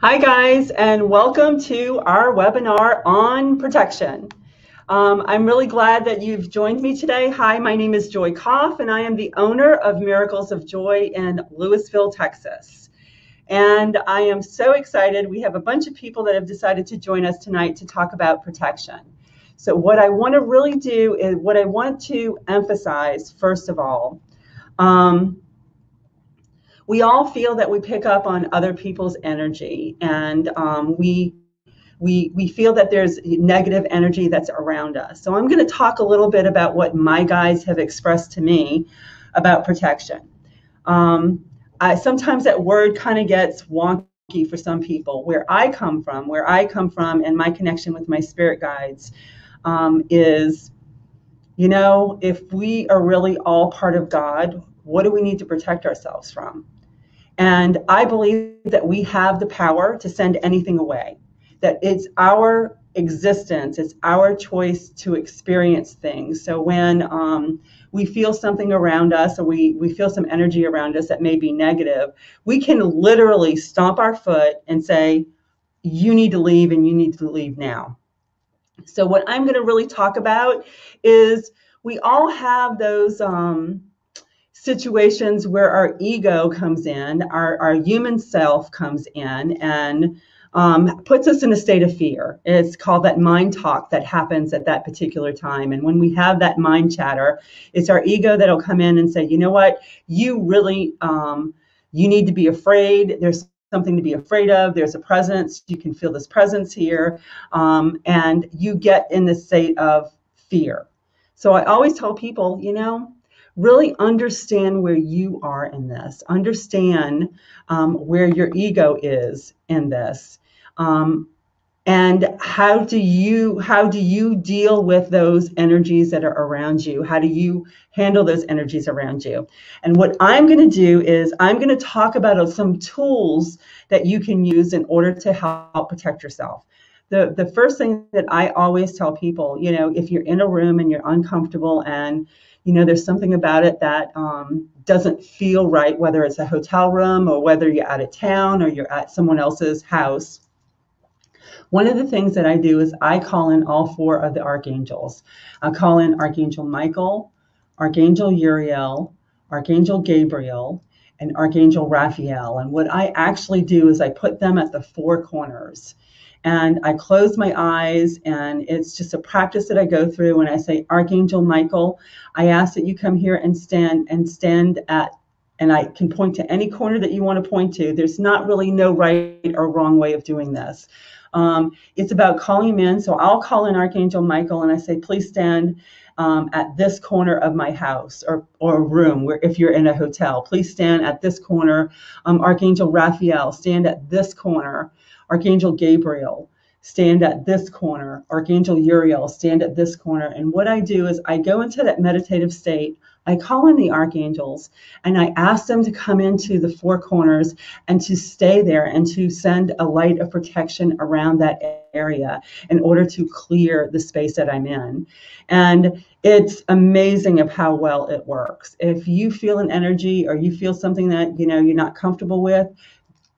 Hi guys, and welcome to our webinar on protection. I'm really glad that you've joined me today. Hi, my name is Joy Kauf, and I am the owner of Miracles of Joy in Lewisville, Texas. And I am so excited. We have a bunch of people that have decided to join us tonight to talk about protection. So what I want to really do is what I want to emphasize, first of all, we all feel that we pick up on other people's energy, and we feel that there's negative energy that's around us. So I'm going to talk a little bit about what my guides have expressed to me about protection. Sometimes that word kind of gets wonky for some people. Where I come from, and my connection with my spirit guides is, if we are really all part of God, what do we need to protect ourselves from? And I believe that we have the power to send anything away, that it's our existence, it's our choice to experience things. So when we feel something around us, or we feel some energy around us that may be negative, we can literally stomp our foot and say, you need to leave, and you need to leave now. So what I'm going to really talk about is we all have those situations where our ego comes in, our human self comes in and puts us in a state of fear. It's called that mind talk that happens at that particular time. And when we have that mind chatter, it's our ego that'll come in and say, you know what, you really, you need to be afraid. There's something to be afraid of. There's a presence. You can feel this presence here. And you get in this state of fear. So I always tell people, really understand where you are in this. Understand where your ego is in this, and how do you deal with those energies that are around you? How do you handle those energies around you? And what I'm going to do is I'm going to talk about some tools that you can use in order to help protect yourself. The first thing that I always tell people, if you're in a room and you're uncomfortable and there's something about it that doesn't feel right, whether it's a hotel room or whether you're out of town or you're at someone else's house. One of the things that I do is I call in all four of the archangels. I call in Archangel Michael, Archangel Uriel, Archangel Gabriel, and Archangel Raphael. And what I actually do is I put them at the four corners. And I close my eyes, and it's just a practice that I go through. When I say, Archangel Michael, I ask that you come here and stand at, and I can point to any corner that you want to point to. There's not really no right or wrong way of doing this. It's about calling him in. So I'll call in Archangel Michael, and I say, please stand at this corner of my house or room, where if you're in a hotel, please stand at this corner. Archangel Raphael, stand at this corner. Archangel Gabriel, stand at this corner. Archangel Uriel, stand at this corner. And what I do is I go into that meditative state. I call in the archangels, and I ask them to come into the four corners and to stay there and to send a light of protection around that area in order to clear the space that I'm in. And it's amazing of how well it works. If you feel an energy or you feel something that you're not comfortable with,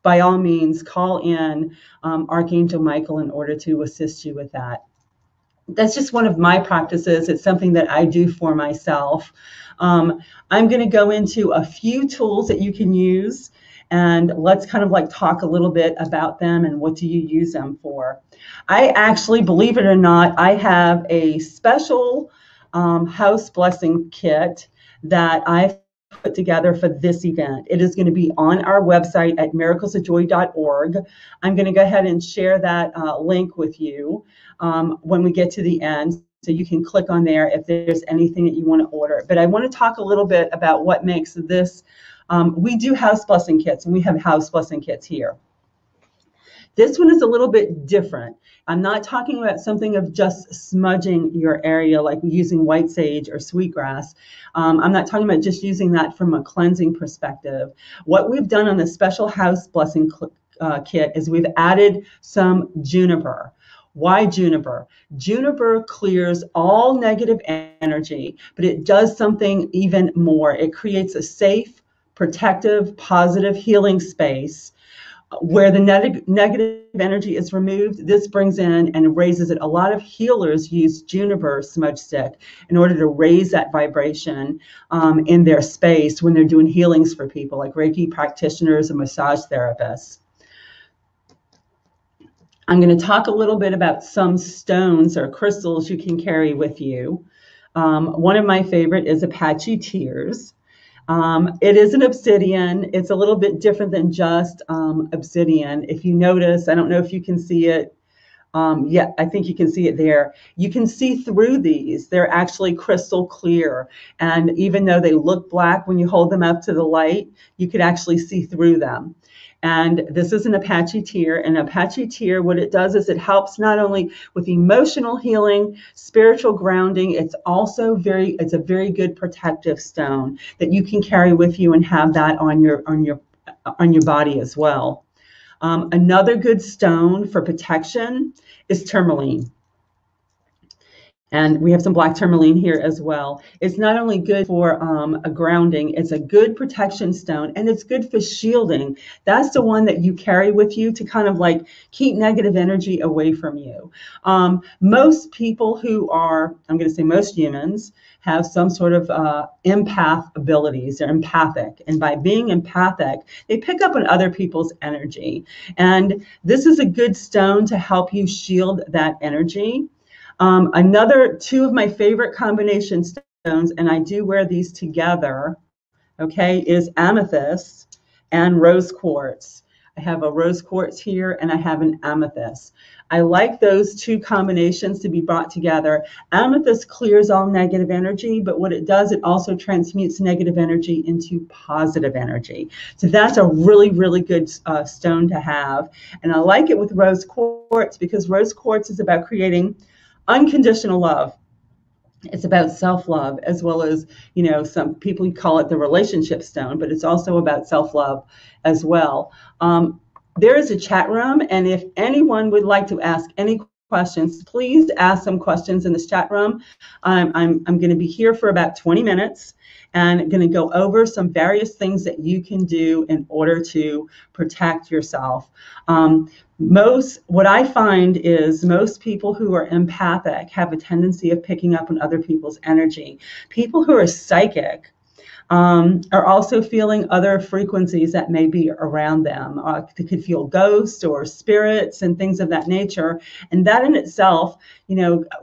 by all means, call in Archangel Michael in order to assist you with that. That's just one of my practices. It's something that I do for myself. I'm going to go into a few tools that you can use, and let's kind of like talk a little bit about them and what do you use them for. I actually, believe it or not, I have a special house blessing kit that I've put together for this event. It is going to be on our website at miraclesofjoy.org. I'm going to go ahead and share that link with you when we get to the end, so you can click on there if there's anything that you want to order. But I want to talk a little bit about what makes this. We do house blessing kits, and we have house blessing kits here. This one is a little bit different. I'm not talking about something of just smudging your area like using white sage or sweetgrass. I'm not talking about just using that from a cleansing perspective. What we've done on the special house blessing kit is we've added some juniper. Why juniper? Juniper clears all negative energy, but it does something even more. It creates a safe, protective, positive healing space where the negative energy is removed, this brings in and raises it. A lot of healers use juniper smudge stick in order to raise that vibration in their space when they're doing healings for people, like Reiki practitioners and massage therapists. I'm going to talk a little bit about some stones or crystals you can carry with you. One of my favorite is Apache Tears. It is an obsidian. It's a little bit different than just obsidian. If you notice, I don't know if you can see it. Yeah, I think you can see it there. You can see through these. They're actually crystal clear. And even though they look black when you hold them up to the light, you could actually see through them. And this is an Apache tear. And Apache tear, what it does is it helps not only with emotional healing, spiritual grounding, it's a very good protective stone that you can carry with you and have that on your body as well. Another good stone for protection is tourmaline. And we have some black tourmaline here as well. It's not only good for a grounding, it's a good protection stone, and it's good for shielding. That's the one that you carry with you to kind of like keep negative energy away from you. Most people who are, I'm going to say most humans, have some sort of empath abilities. They're empathic. And by being empathic, they pick up on other people's energy. And this is a good stone to help you shield that energy. Two of my favorite combination stones, and I do wear these together, okay, is amethyst and rose quartz. I have a rose quartz here and I have an amethyst. I like those two combinations to be brought together. Amethyst clears all negative energy, but what it does, it also transmutes negative energy into positive energy. So that's a really, really good stone to have. And I like it with rose quartz because rose quartz is about creating unconditional love. It's about self-love, as well as, some people call it the relationship stone, but it's also about self-love as well. There is a chat room, and if anyone would like to ask any questions, please ask some questions in this chat room. I'm going to be here for about 20 minutes and going to go over some various things that you can do in order to protect yourself. What I find is most people who are empathic have a tendency of picking up on other people's energy. People who are psychic are also feeling other frequencies that may be around them. They could feel ghosts or spirits and things of that nature. And that in itself,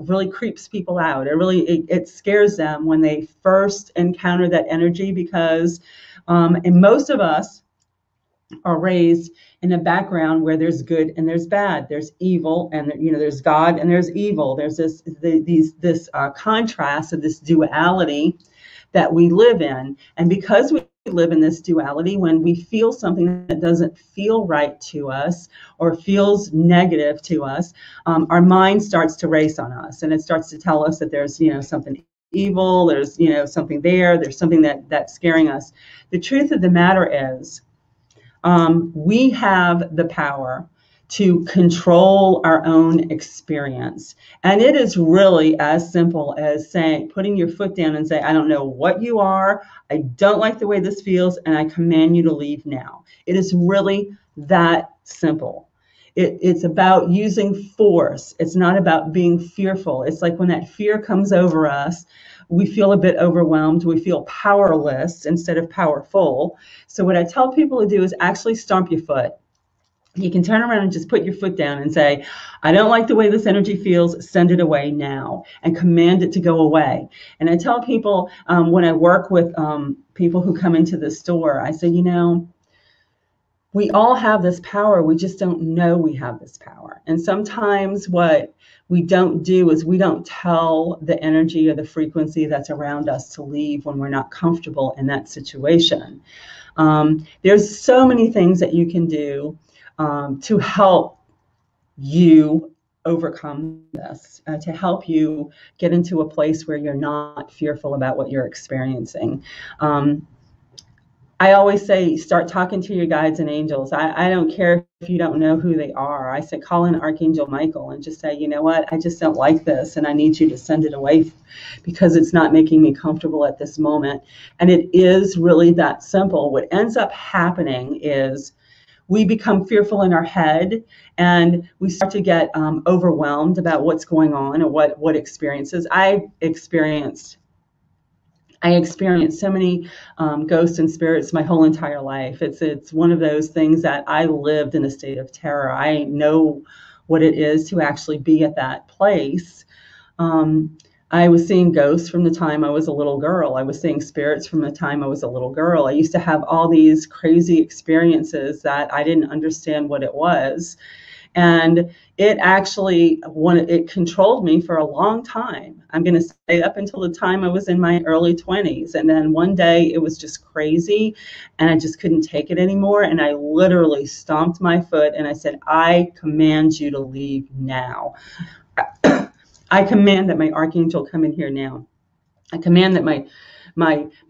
really creeps people out. It scares them when they first encounter that energy because, and most of us are raised in a background where there's good and there's bad, there's evil and there's God and there's evil. There's this contrast of this duality that we live in. And because we live in this duality, when we feel something that doesn't feel right to us or feels negative to us, our mind starts to race on us, and it starts to tell us that there's something evil, there's something there's something that's scaring us. The truth of the matter is, we have the power to control our own experience. And it is really as simple as putting your foot down and say, I don't know what you are. I don't like the way this feels, and I command you to leave now. It is really that simple. It's about using force. It's not about being fearful. It's like when that fear comes over us, we feel a bit overwhelmed. We feel powerless instead of powerful. So what I tell people to do is actually stomp your foot. You can turn around and just put your foot down and say, I don't like the way this energy feels, send it away now, and command it to go away. And I tell people when I work with people who come into the store, I say, we all have this power. We just don't know we have this power. And sometimes what we don't do is we don't tell the energy or the frequency that's around us to leave when we're not comfortable in that situation. There's so many things that you can do to help you overcome this, to help you get into a place where you're not fearful about what you're experiencing. I always say, start talking to your guides and angels. I don't care if you don't know who they are. I say, call in Archangel Michael and just say, you know what, I just don't like this, and I need you to send it away because it's not making me comfortable at this moment. And it is really that simple. What ends up happening is we become fearful in our head, and we start to get overwhelmed about what's going on and what experiences. I experienced so many ghosts and spirits my whole entire life. It's one of those things that I lived in a state of terror. I know what it is to actually be at that place. Um, I was seeing ghosts from the time I was a little girl. I was seeing spirits from the time I was a little girl. I used to have all these crazy experiences that I didn't understand what it was. And it actually, it controlled me for a long time. I'm going to say up until the time I was in my early 20s. And then one day it was just crazy and I just couldn't take it anymore. And I literally stomped my foot and I said, I command you to leave now. I command that my archangel come in here now. I command that my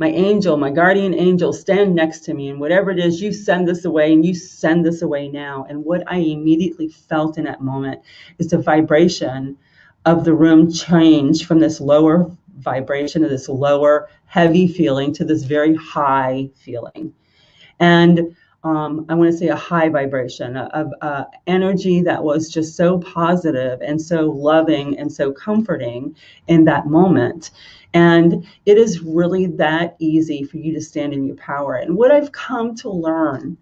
angel, my guardian angel, stand next to me, and whatever it is, you send this away, and you send this away now. And what I immediately felt in that moment is the vibration of the room change from this lower vibration to this lower heavy feeling to this very high feeling. And I want to say a high vibration of energy that was just so positive and so loving and so comforting in that moment. And it is really that easy for you to stand in your power. And what I've come to learn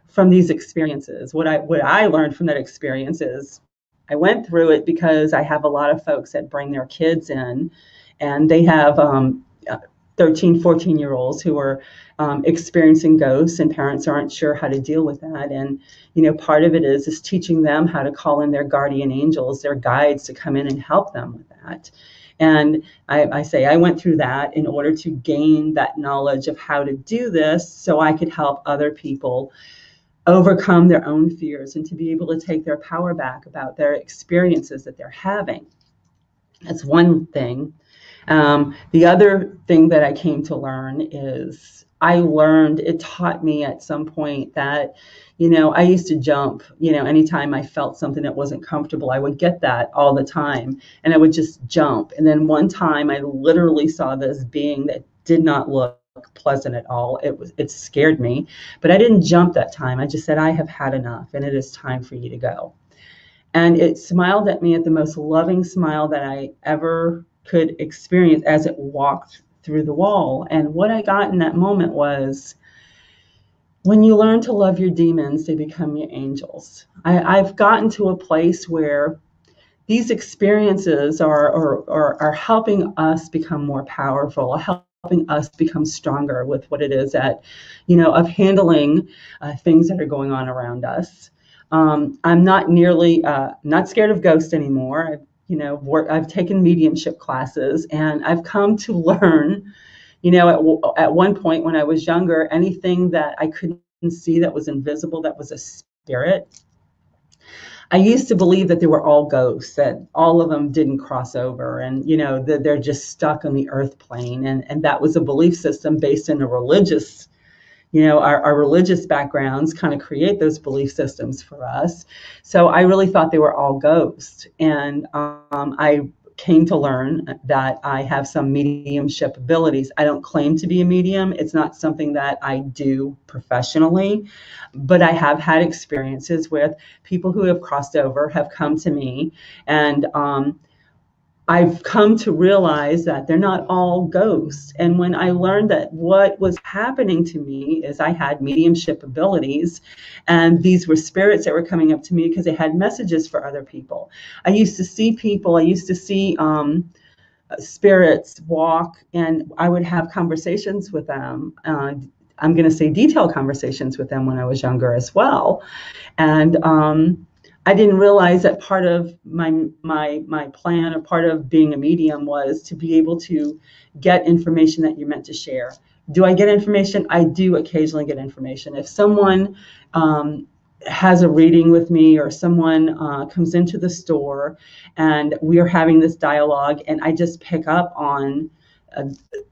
from these experiences, what I learned from that experience is I went through it because I have a lot of folks that bring their kids in, and they have 13, 14-year-olds who are experiencing ghosts, and parents aren't sure how to deal with that. And, part of it is teaching them how to call in their guardian angels, their guides, to come in and help them with that. And I say I went through that in order to gain that knowledge of how to do this so I could help other people overcome their own fears and to be able to take their power back about their experiences that they're having. That's one thing. The other thing that I came to learn is it taught me at some point that, I used to jump, anytime I felt something that wasn't comfortable, I would get that all the time and I would just jump. And then one time I literally saw this being that did not look pleasant at all. It scared me, but I didn't jump that time. I just said, I have had enough and it is time for you to go. And it smiled at me at the most loving smile that I ever could experience as it walked through the wall. And what I got in that moment was, when you learn to love your demons, they become your angels. I've gotten to a place where these experiences are helping us become more powerful, helping us become stronger with what it is that, of handling things that are going on around us. I'm not not scared of ghosts anymore. I've taken mediumship classes, and I've come to learn, at one point when I was younger, anything that I couldn't see that was invisible, that was a spirit, I used to believe that they were all ghosts, that all of them didn't cross over, and that they're just stuck on the earth plane, and that was a belief system based in a religious, our religious backgrounds kind of create those belief systems for us. So I really thought they were all ghosts, and I came to learn that I have some mediumship abilities. I don't claim to be a medium. It's not something that I do professionally, but I have had experiences with people who have crossed over, have come to me, and I've come to realize that they're not all ghosts. And when I learned that what was happening to me is I had mediumship abilities, and these were spirits that were coming up to me because they had messages for other people. I used to see spirits walk, and I would have conversations with them. I'm going to say detailed conversations with them when I was younger as well. And I didn't realize that part of my plan, or part of being a medium, was to be able to get information that you're meant to share. Do I get information? I do occasionally get information. If someone has a reading with me, or someone comes into the store and we are having this dialogue, and I just pick up on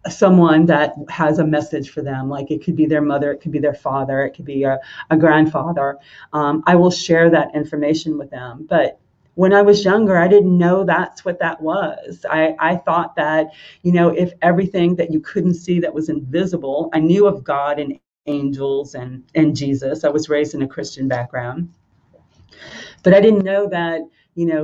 someone that has a message for them, like it could be their mother, it could be their father, it could be a grandfather, I will share that information with them. But when I was younger, I didn't know that's what that was. I thought that, if everything that you couldn't see that was invisible, I knew of God and angels and Jesus. I was raised in a Christian background. But I didn't know that,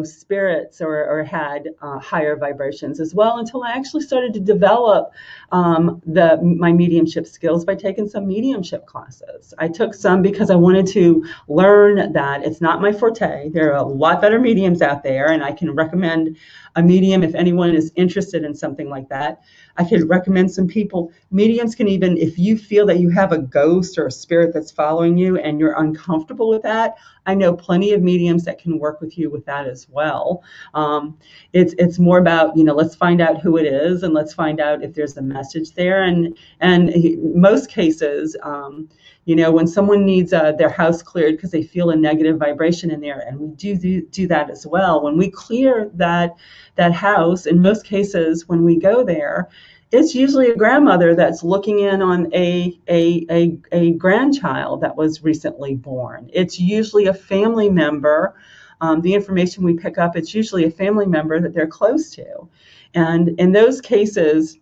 spirits or had higher vibrations as well until I actually started to develop my mediumship skills by taking some mediumship classes. I took some because I wanted to learn that it's not my forte. There are a lot better mediums out there, and I can recommend a medium if anyone is interested in something like that. I could recommend some people. Mediums can even, if you feel that you have a ghost or a spirit that's following you and you're uncomfortable with that, I know plenty of mediums that can work with you with that as well. It's more about, let's find out who it is and let's find out if there's a message there. And most cases, when someone needs their house cleared because they feel a negative vibration in there, and we do that as well. When we clear that house, in most cases, when we go there, it's usually a grandmother that's looking in on a grandchild that was recently born. It's usually a family member. The information we pick up, it's usually a family member that they're close to. And in those cases,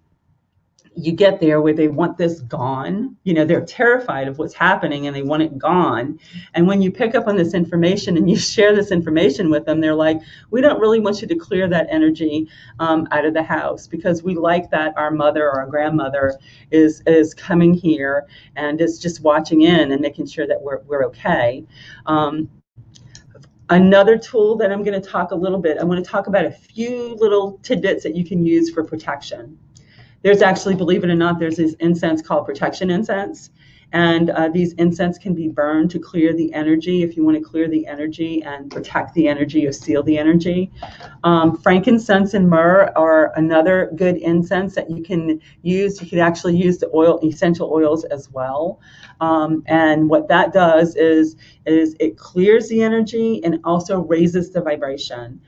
you get there where they want this gone. They're terrified of what's happening and they want it gone. And when you pick up on this information and you share this information with them, they're like, we don't really want you to clear that energy out of the house, because we like that our mother or our grandmother is coming here and is just watching in and making sure that we're okay. Another tool that I'm going to talk a little bit, I want to talk about a few little tidbits that you can use for protection. There's actually, believe it or not, there's this incense called protection incense. And these incense can be burned to clear the energy if you want to clear the energy and protect the energy or seal the energy. Frankincense and myrrh are another good incense that you can use. You can actually use the essential oils as well. And what that does is it clears the energy and also raises the vibration.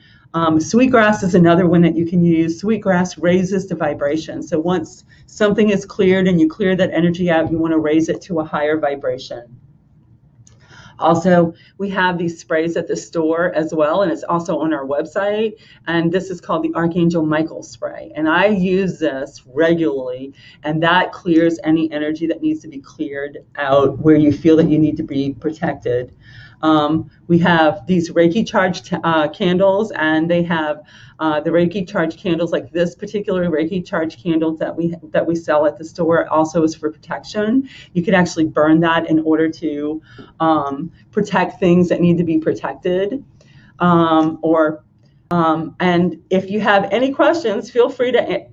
Sweetgrass is another one that you can use. Sweetgrass raises the vibration. So once something is cleared and you clear that energy out, you want to raise it to a higher vibration. Also, we have these sprays at the store as well, and it's also on our website. And this is called the Archangel Michael spray. And I use this regularly, and that clears any energy that needs to be cleared out where you feel that you need to be protected. We have these Reiki charged candles, and they have the Reiki charged candles, like this particular Reiki charged candle that we sell at the store, also is for protection. You can actually burn that in order to protect things that need to be protected. And if you have any questions, feel free to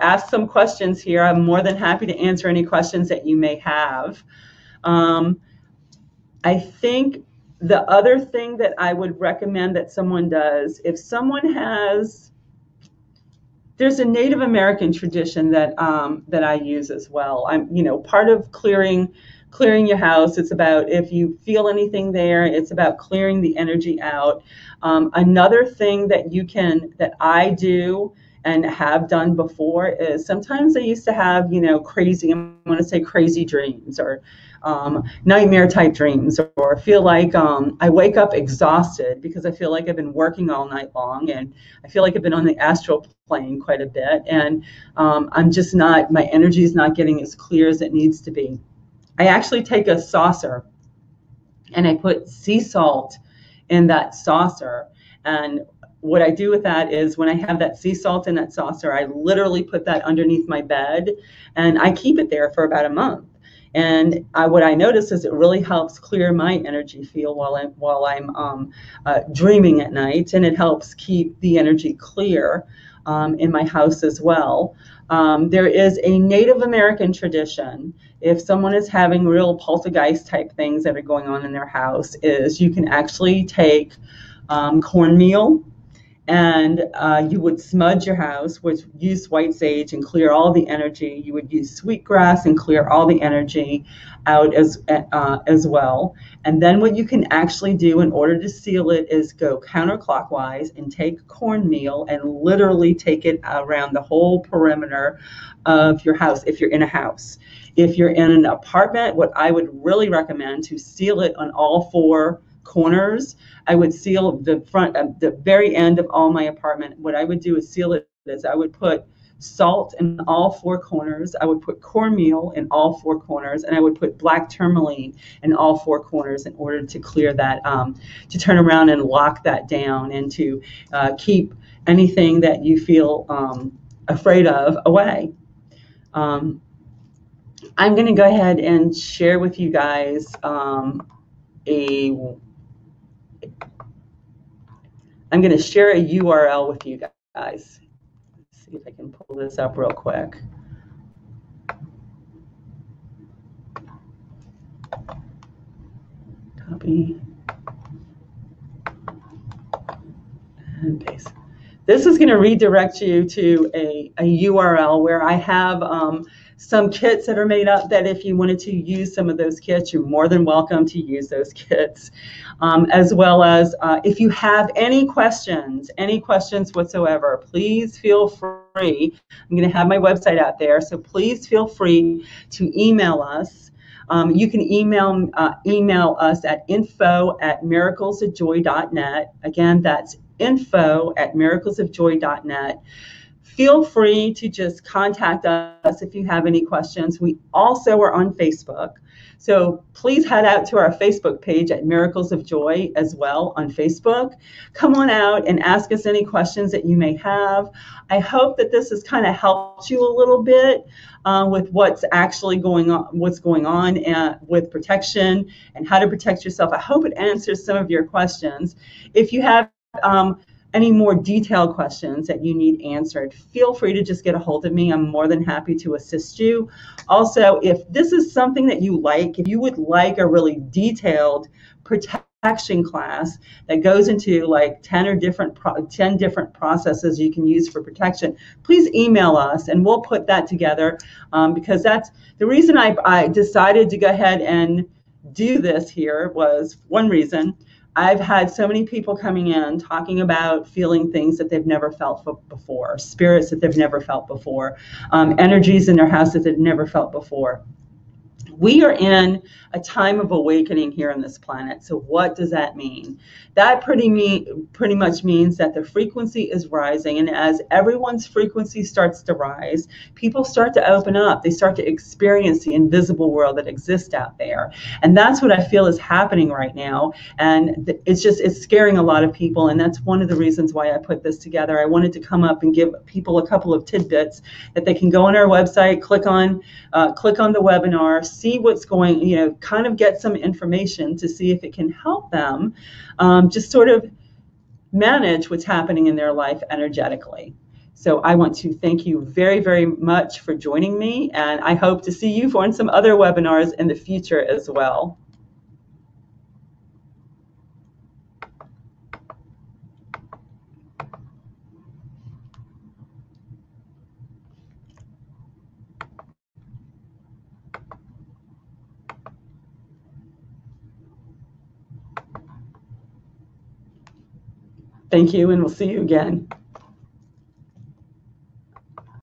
ask some questions here. I'm more than happy to answer any questions that you may have. I think the other thing that I would recommend that someone does, if someone there's a Native American tradition that I use as well. I'm, part of clearing your house. It's about, if you feel anything there, it's about clearing the energy out. Another thing that I do and have done before is sometimes I used to have, crazy dreams or nightmare type dreams, or feel like I wake up exhausted because I feel like I've been working all night long, and I feel like I've been on the astral plane quite a bit, and my energy is not getting as clear as it needs to be. I actually take a saucer and I put sea salt in that saucer, and what I do with that is when I have that sea salt in that saucer, I literally put that underneath my bed and I keep it there for about a month. And what I notice is it really helps clear my energy field while I'm dreaming at night, and it helps keep the energy clear in my house as well. There is a Native American tradition. If someone is having real poltergeist type things that are going on in their house, is you can actually take cornmeal, and you would smudge your house, which use white sage and clear all the energy. You would use sweetgrass and clear all the energy out as well. And then what you can actually do in order to seal it is go counterclockwise and take cornmeal and literally take it around the whole perimeter of your house if you're in a house. If you're in an apartment, what I would really recommend to seal it on all four corners, I would seal the front, the very end of all my apartment. What I would do is seal it as I would put salt in all four corners. I would put cornmeal in all four corners, and I would put black tourmaline in all four corners in order to clear that, to turn around and lock that down, and to keep anything that you feel afraid of away. I'm going to go ahead and share with you guys I'm going to share a URL with you guys. Let's see if I can pull this up real quick. Copy and paste. This is going to redirect you to a URL where I have some kits that are made up, that if you wanted to use some of those kits, you're more than welcome to use those kits. As well as if you have any questions whatsoever, please feel free. I'm going to have my website out there, so please feel free to email us. You can email us at info@miraclesofjoy.net. Again, that's info@miraclesofjoy.net. Feel free to just contact us if you have any questions. We also are on Facebook, so please head out to our Facebook page at Miracles of Joy as well on Facebook. Come on out and ask us any questions that you may have. I hope that this has kind of helped you a little bit with what's actually going on, with protection and how to protect yourself. I hope it answers some of your questions. If you have any more detailed questions that you need answered, feel free to just get a hold of me. I'm more than happy to assist you. Also, if this is something that you like, if you would like a really detailed protection class that goes into like 10 different processes you can use for protection, please email us and we'll put that together, because that's the reason I decided to go ahead and do this here. Was one reason. I've had so many people coming in talking about feeling things that they've never felt before, spirits that they've never felt before, energies in their house that they've never felt before. We are in a time of awakening here on this planet. So what does that mean? That pretty much means that the frequency is rising. And as everyone's frequency starts to rise, people start to open up. They start to experience the invisible world that exists out there. And that's what I feel is happening right now. And it's scaring a lot of people. And that's one of the reasons why I put this together. I wanted to come up and give people a couple of tidbits that they can go on our website, click on the webinar, see what's going, kind of get some information to see if it can help them just sort of manage what's happening in their life energetically. So I want to thank you very, very much for joining me, and I hope to see you on some other webinars in the future as well. Thank you, and we'll see you again.